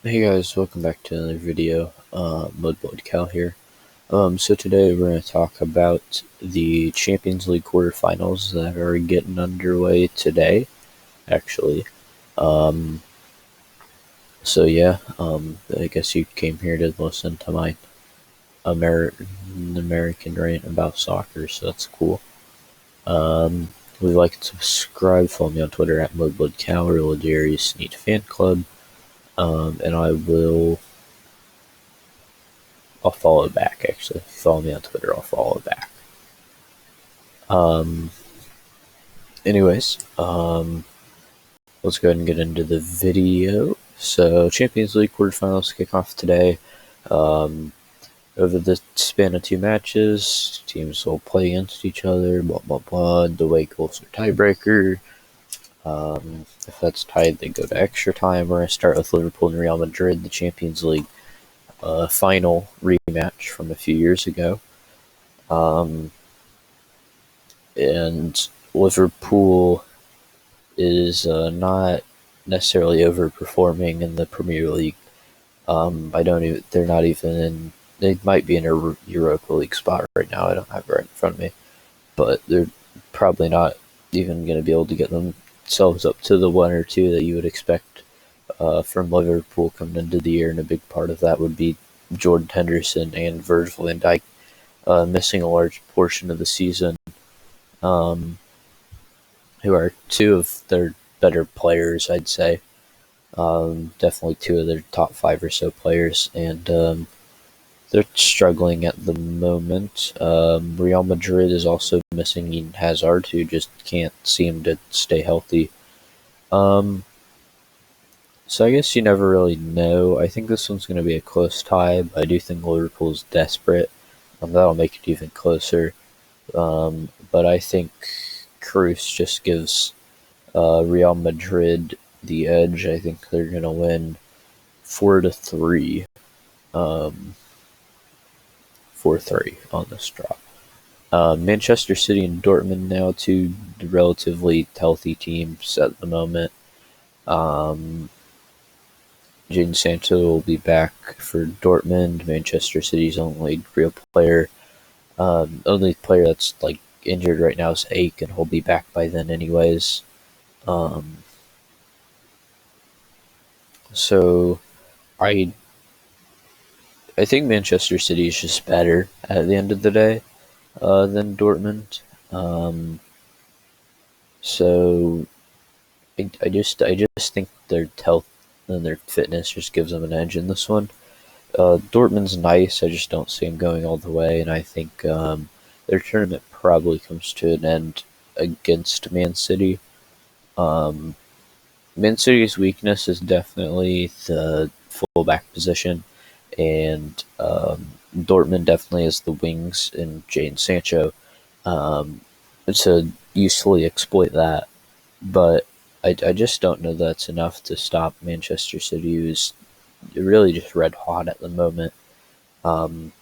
Hey guys, welcome back to another video. Mudblood Cal here. So today we're going to talk about the Champions League quarterfinals that are getting underway today, actually. Um, I guess you came here to listen to my American rant about soccer, so that's cool. Please like and subscribe. Follow me on Twitter at Mudblood Cal or Ladarius Neat Fan Club. And I'll follow back, actually. If you follow me on Twitter, I'll follow back. Um, anyways, let's go ahead and get into the video. So, Champions League quarterfinals kick off today. Over the span of two matches, teams will play against each other, blah, blah, blah. The away goals are tiebreaker. If that's tied, they go to extra time. We're going to start with Liverpool and Real Madrid, the Champions League final rematch from a few years ago. And Liverpool is not necessarily overperforming in the Premier League. I don't even. They're not even in. They might be in a Europa League spot right now. I don't have it right in front of me, but they're probably not even going to be able to get themselves up to the one or two that you would expect from Liverpool coming into the year. And a big part of that would be Jordan Henderson and Virgil van Dijk missing a large portion of the season. Um, who are two of their better players, I'd say. Definitely two of their top five or so players, and they're struggling at the moment. Real Madrid is also missing Eden Hazard, who just can't seem to stay healthy. Um, so I guess you never really know. I think this one's going to be a close tie, but I do think Liverpool's desperate. That'll make it even closer. But I think Cruz just gives Real Madrid the edge. I think they're going to win 4-3. 4-3 on this draw. Manchester City and Dortmund now two relatively healthy teams at the moment. Jadon Sancho will be back for Dortmund. Manchester City's only real player, only player that's like injured right now is Ake, and he'll be back by then anyways. Um, so I I think Manchester City is just better at the end of the day than Dortmund. Um, so I just think their health and their fitness just gives them an edge in this one. Dortmund's nice. I just don't see them going all the way, and I think their tournament probably comes to an end against Man City. Um, Man City's weakness is definitely the fullback position, and Dortmund definitely has the wings in Jadon Sancho to usefully exploit that. But I just don't know that's enough to stop Manchester City, who's really just red hot at the moment and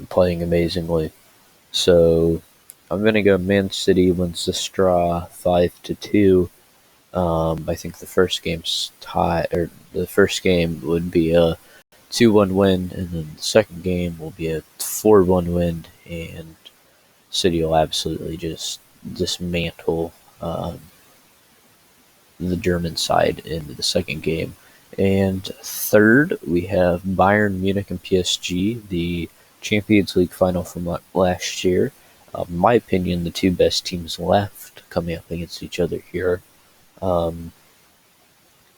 playing amazingly. So I'm gonna go Man City wins the straw 5-2. I think the first game's tie, or the first game would be a 2-1 win, and then the second game will be a 4-1 win, and City will absolutely just dismantle the German side in the second game. And third, we have Bayern Munich and PSG, the Champions League final from last year. In my opinion, the two best teams left coming up against each other here in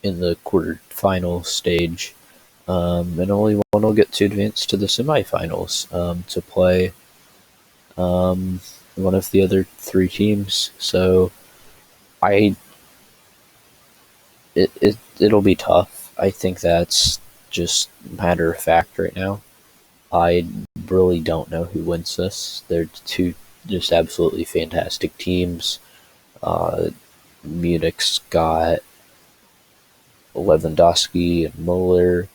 the quarterfinal stage. And only one will get to advance to the semifinals to play one of the other three teams. So I it'll be tough. I think that's just matter of fact right now. I really don't know who wins this. They're two just absolutely fantastic teams. Uh, Munich's got Lewandowski and Muller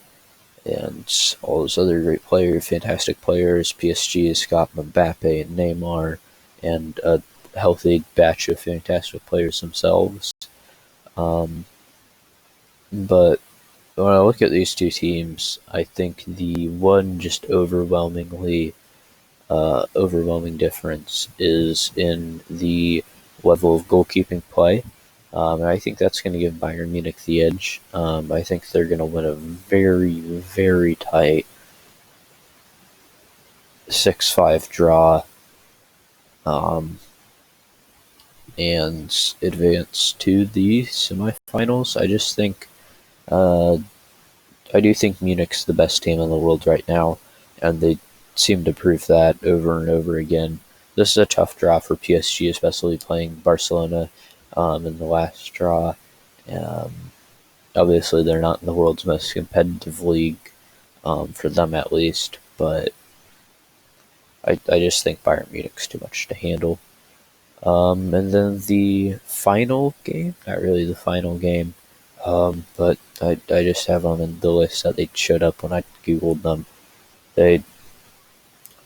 and all those other great players, fantastic players. PSG has got Mbappe and Neymar and a healthy batch of fantastic players themselves. Um, but when I look at these two teams, I think the one just overwhelming difference is in the level of goalkeeping play. And I think that's going to give Bayern Munich the edge. I think they're going to win a very, very tight 6-5 draw, um, and advance to the semifinals. Uh, I do think Munich's the best team in the world right now, and they seem to prove that over and over again. This is a tough draw for PSG, especially playing Barcelona in the last draw. Um, Obviously, they're not in the world's most competitive league, for them at least, but I just think Bayern Munich's too much to handle. And then the final game, not really the final game, but I just have them in the list that they showed up when I googled them. They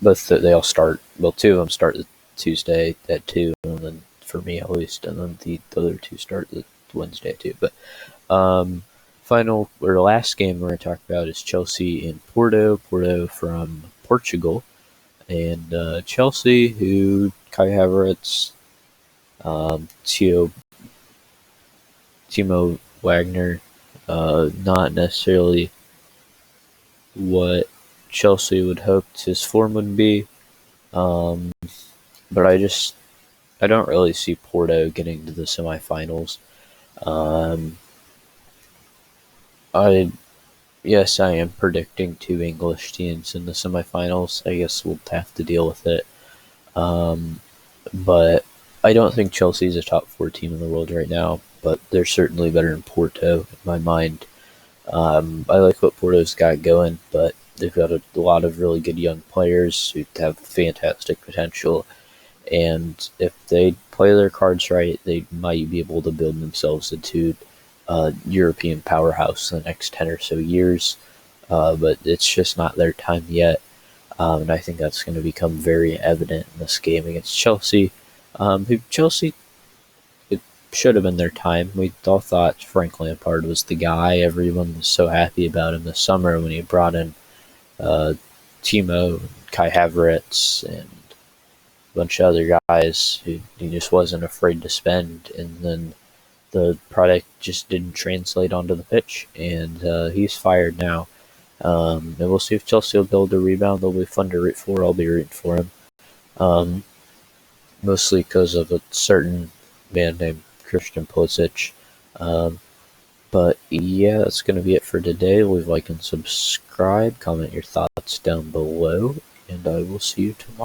they all start. Well, two of them start the Tuesday at 2, and then for me at least, and then the other two start the Wednesday at 2. But final or last game we're going to talk about is Chelsea and Porto. Porto from Portugal, and Chelsea, who Kai Havertz, Timo Wagner, not necessarily what Chelsea would hope his form would be. Um, but I don't really see Porto getting to the semifinals. Um, I Yes, I am predicting two English teams in the semifinals. I guess we'll have to deal with it. Um, but I don't think Chelsea's a top 4 team in the world right now, but they're certainly better than Porto in my mind. I like what Porto's got going, but they've got a lot of really good young players who have fantastic potential. And if they play their cards right, they might be able to build themselves into a European powerhouse in the next 10 or so years. But it's just not their time yet. And I think that's going to become very evident in this game against Chelsea. Chelsea, it should have been their time. We all thought Frank Lampard was the guy. Everyone was so happy about him this summer when he brought in uh, Timo, Kai Havertz, and a bunch of other guys who he just wasn't afraid to spend. And then the product just didn't translate onto the pitch, and he's fired now. And we'll see if Chelsea will build a rebound. They'll be fun to root for. I'll be rooting for him. Um, Mostly because of a certain man named Christian Pulisic. Um, but yeah, that's going to be it for today. Leave a like and subscribe. Comment your thoughts down below, and I will see you tomorrow.